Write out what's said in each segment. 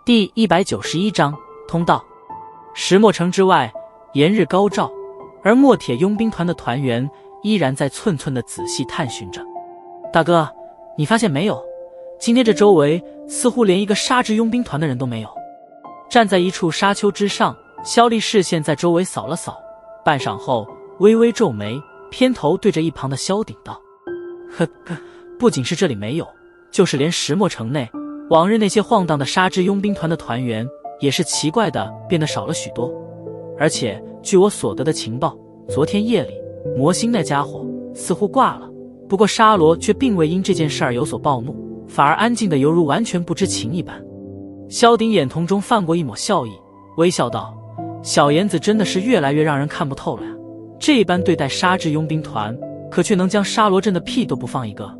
第191章通道。石墨城之外，炎日高照，而墨铁佣兵团的团员依然在寸寸的仔细探寻着。大哥，你发现没有？今天这周围似乎连一个沙之佣兵团的人都没有。站在一处沙丘之上，萧丽视线在周围扫了扫，半晌后微微皱眉，偏头对着一旁的萧鼎道：呵，不仅是这里没有，就是连石墨城内往日那些晃荡的沙之佣兵团的团员也是奇怪的变得少了许多。而且据我所得的情报，昨天夜里魔星那家伙似乎挂了，不过沙罗却并未因这件事儿有所暴怒，反而安静的犹如完全不知情一般。萧鼎眼瞳中泛过一抹笑意，微笑道：小妍子真的是越来越让人看不透了呀，这般对待沙之佣兵团，可却能将沙罗镇的屁都不放一个，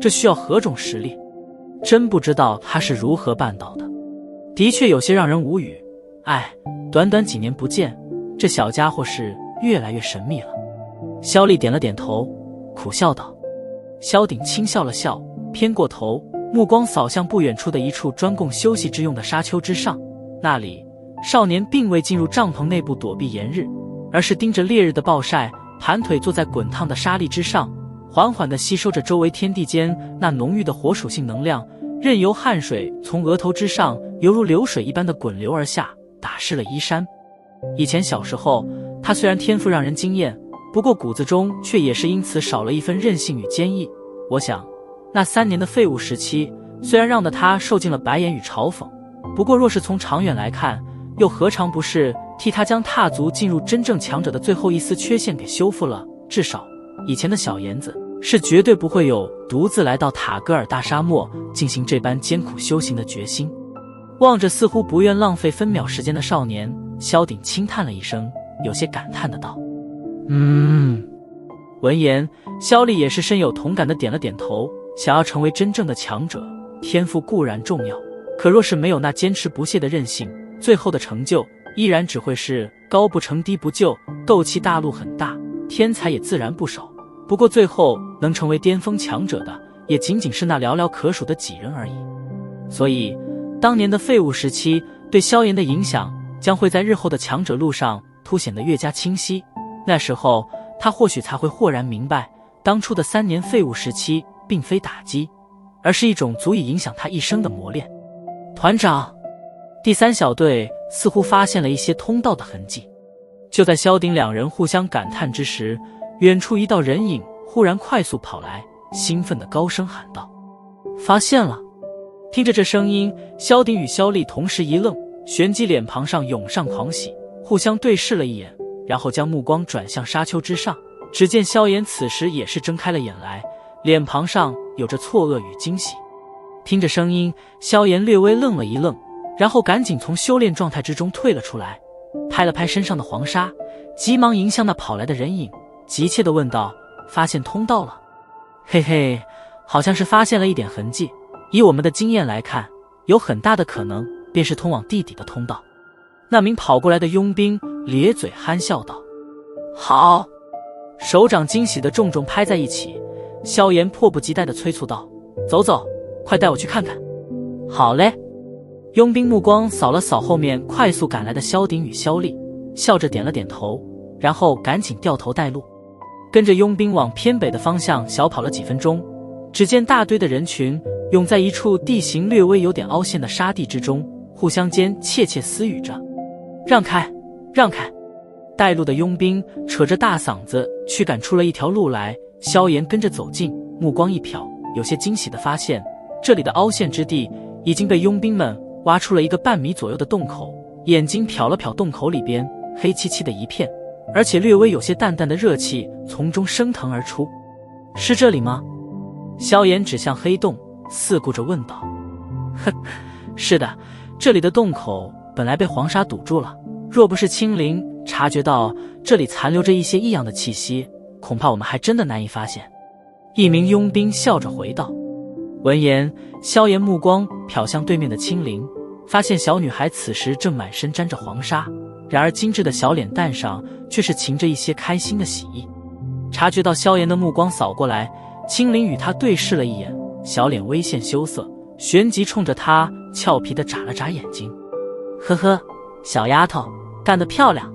这需要何种实力？真不知道他是如何办到的，的确有些让人无语。短短几年不见，这小家伙是越来越神秘了。萧丽点了点头，苦笑道。萧鼎轻笑了笑，偏过头，目光扫向不远处的一处专供休息之用的沙丘之上。那里少年并未进入帐篷内部躲避炎日，而是盯着烈日的暴晒，盘腿坐在滚烫的沙砾之上，缓缓地吸收着周围天地间那浓郁的火属性能量，任由汗水从额头之上犹如流水一般的滚流而下，打湿了衣衫。以前小时候，他虽然天赋让人惊艳，不过骨子中却也是因此少了一份韧性与坚毅。我想那3年的废物时期，虽然让得他受尽了白眼与嘲讽，不过若是从长远来看，又何尝不是替他将踏足进入真正强者的最后一丝缺陷给修复了。至少以前的小妍子是绝对不会有独自来到塔格尔大沙漠进行这般艰苦修行的决心。望着似乎不愿浪费分秒时间的少年，萧鼎轻叹了一声，有些感叹的道：闻言，萧丽也是深有同感的点了点头。想要成为真正的强者，天赋固然重要，可若是没有那坚持不懈的韧性，最后的成就依然只会是高不成低不就。斗气大陆很大，天才也自然不少，不过最后能成为巅峰强者的，也仅仅是那寥寥可数的几人而已。所以当年的废物时期对萧炎的影响将会在日后的强者路上凸显得越加清晰。那时候他或许才会豁然明白，当初的3年废物时期并非打击，而是一种足以影响他一生的磨练。团长，第3小队似乎发现了一些通道的痕迹。就在萧鼎两人互相感叹之时，远处一道人影忽然快速跑来，兴奋地高声喊道：发现了！听着这声音，萧鼎与萧丽同时一愣，旋即脸庞上涌上狂喜，互相对视了一眼，然后将目光转向沙丘之上。只见萧炎此时也是睁开了眼来，脸庞上有着错愕与惊喜。听着声音，萧炎略微愣了一愣，然后赶紧从修炼状态之中退了出来，拍了拍身上的黄沙，急忙迎向那跑来的人影，急切地问道：发现通道了？嘿嘿，好像是发现了一点痕迹，以我们的经验来看，有很大的可能便是通往地底的通道。那名跑过来的佣兵咧嘴憨笑道：好！手掌惊喜地重重拍在一起，萧炎迫不及待地催促道：走走，快带我去看看。好嘞！佣兵目光扫了扫后面快速赶来的萧鼎与萧丽，笑着点了点头，然后赶紧掉头带路，跟着佣兵往偏北的方向小跑了几分钟。只见大堆的人群涌在一处地形略微有点凹陷的沙地之中，互相间窃窃私语着：让开，让开！带路的佣兵扯着大嗓子驱赶出了一条路来。萧炎跟着走近，目光一瞟，有些惊喜地发现，这里的凹陷之地已经被佣兵们挖出了一个半米左右的洞口。眼睛瞟了瞟洞口里边，黑漆漆的一片，而且略微有些淡淡的热气从中升腾而出。是这里吗？萧炎指向黑洞，四顾着问道。是的，这里的洞口本来被黄沙堵住了，若不是青灵察觉到这里残留着一些异样的气息，恐怕我们还真的难以发现。一名佣兵笑着回道。闻言，萧炎目光瞟向对面的青灵，发现小女孩此时正满身沾着黄沙，然而精致的小脸蛋上却是噙着一些开心的喜意。察觉到萧炎的目光扫过来，青灵与他对视了一眼，小脸微现羞涩，旋即冲着他俏皮地眨了眨眼睛。呵呵，小丫头，干得漂亮。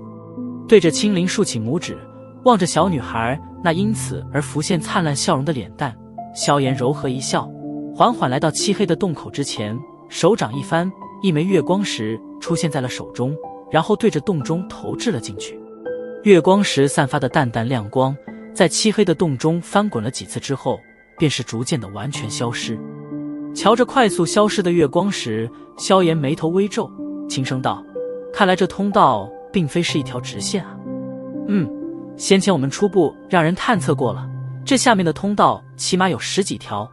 对着青灵竖起拇指，望着小女孩那因此而浮现灿烂笑容的脸蛋，萧炎柔和一笑，缓缓来到漆黑的洞口之前，手掌一翻，一枚月光石出现在了手中，然后对着洞中投掷了进去。月光石散发的淡淡亮光，在漆黑的洞中翻滚了几次之后，便是逐渐的完全消失。瞧着快速消失的月光石，萧炎眉头微皱，轻声道：“看来这通道并非是一条直线啊。”先前我们初步让人探测过了，这下面的通道起码有10几条，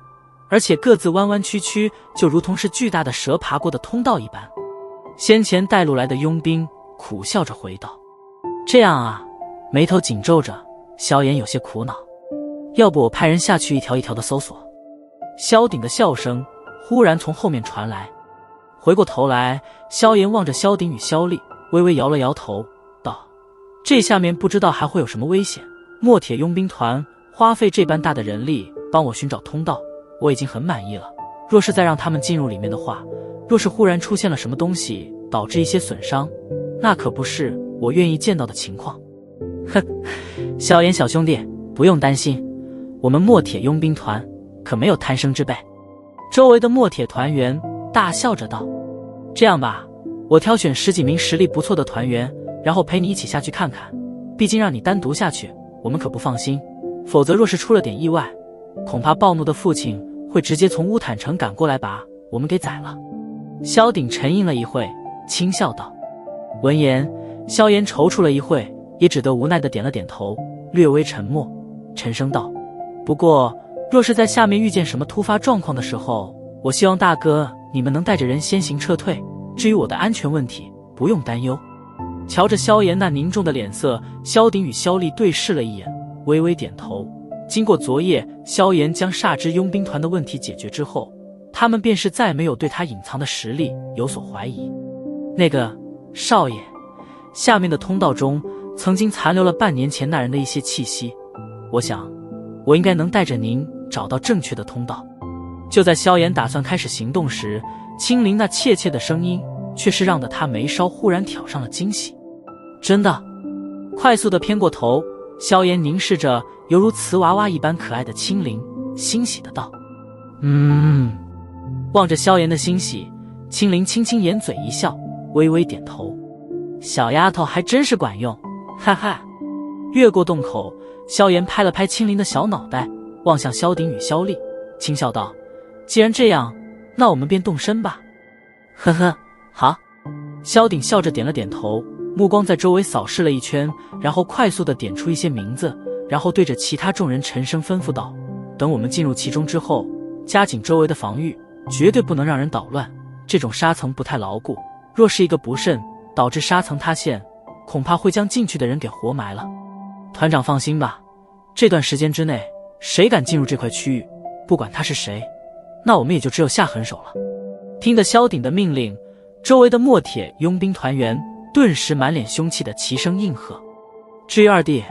而且各自弯弯曲曲，就如同是巨大的蛇爬过的通道一般。先前带路来的佣兵苦笑着回道：“这样啊。”眉头紧皱着，萧炎有些苦恼：“要不我派人下去一条一条的搜索？”萧鼎的笑声忽然从后面传来，回过头来，萧炎望着萧鼎与萧丽，微微摇了摇头，道：“这下面不知道还会有什么危险。墨铁佣兵团花费这般大的人力帮我寻找通道，我已经很满意了。若是再让他们进入里面的话，若是忽然出现了什么东西导致一些损伤，那可不是我愿意见到的情况。”哼，萧炎小兄弟，不用担心，我们墨铁佣兵团可没有贪生之辈。周围的墨铁团员大笑着道：“这样吧，我挑选10几名实力不错的团员，然后陪你一起下去看看。毕竟让你单独下去，我们可不放心。否则若是出了点意外，恐怕暴怒的父亲会直接从乌坦城赶过来把我们给宰了。”萧鼎沉吟了一会，轻笑道。闻言，萧炎踌躇了一会，也只得无奈地点了点头，略微沉默，沉声道：“不过若是在下面遇见什么突发状况的时候，我希望大哥你们能带着人先行撤退，至于我的安全问题，不用担忧。”瞧着萧炎那凝重的脸色，萧鼎与萧丽对视了一眼，微微点头。经过昨夜萧炎将煞之佣兵团的问题解决之后，他们便是再没有对他隐藏的实力有所怀疑。那个少爷，下面的通道中曾经残留了半年前那人的一些气息，我想我应该能带着您找到正确的通道。就在萧炎打算开始行动时，青灵那怯怯的声音却是让得他眉梢忽然挑上了惊喜。真的？快速地偏过头，萧炎凝视着犹如瓷娃娃一般可爱的青灵，欣喜的道：“望着萧炎的欣喜，青灵轻轻掩嘴一笑，微微点头：“小丫头还真是管用，哈哈。”越过洞口，萧炎拍了拍青灵的小脑袋，望向萧鼎与萧丽，轻笑道：“既然这样，那我们便动身吧。”呵呵，好。萧鼎笑着点了点头，目光在周围扫视了一圈，然后快速地点出一些名字，然后对着其他众人沉声吩咐道：“等我们进入其中之后，加紧周围的防御，绝对不能让人捣乱。这种沙层不太牢固，若是一个不慎，导致沙层塌陷，恐怕会将进去的人给活埋了。团长放心吧，这段时间之内，谁敢进入这块区域，不管他是谁，那我们也就只有下狠手了。”听得萧鼎的命令，周围的墨铁佣兵团员顿时满脸凶气的齐声应和。至于二弟，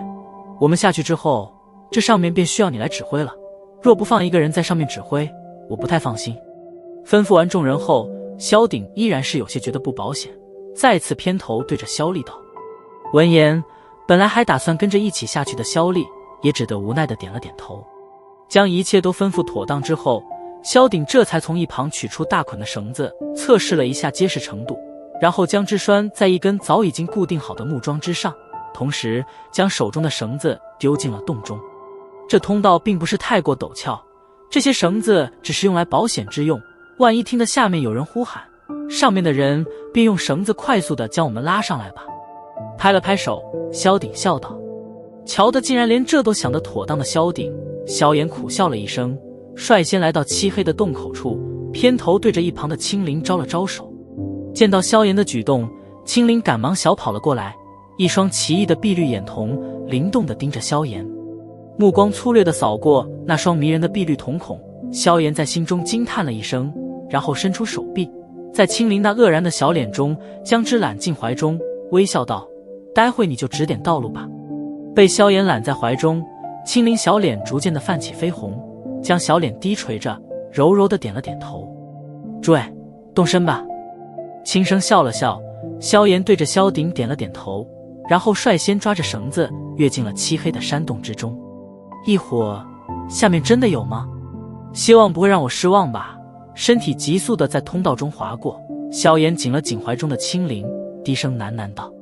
我们下去之后，这上面便需要你来指挥了。若不放一个人在上面指挥，我不太放心。吩咐完众人后，萧鼎依然是有些觉得不保险，再次偏头对着萧丽道。闻言，本来还打算跟着一起下去的萧丽也只得无奈的点了点头。将一切都吩咐妥当之后，萧鼎这才从一旁取出大捆的绳子，测试了一下结实程度，然后将之拴在一根早已经固定好的木桩之上，同时将手中的绳子丢进了洞中。这通道并不是太过陡峭，这些绳子只是用来保险之用，万一听得下面有人呼喊，上面的人便用绳子快速地将我们拉上来吧。拍了拍手，萧鼎笑道。瞧得竟然连这都想得妥当的萧鼎，萧炎苦笑了一声，率先来到漆黑的洞口处，偏头对着一旁的青灵招了招手。见到萧炎的举动，青灵赶忙小跑了过来，一双奇异的碧绿眼瞳灵动地盯着萧炎，目光粗略地扫过那双迷人的碧绿瞳孔。萧炎在心中惊叹了一声，然后伸出手臂，在青灵那愕然的小脸中将之揽进怀中，微笑道：“待会你就指点道路吧。”被萧炎揽在怀中，青灵小脸逐渐地泛起绯红，将小脸低垂着，柔柔地点了点头。诸位，动身吧。轻声笑了笑，萧炎对着萧鼎点了点头，然后率先抓着绳子跃进了漆黑的山洞之中。一伙，下面真的有吗？希望不会让我失望吧。身体急速地在通道中划过，萧炎紧了紧怀中的青灵，低声喃喃道。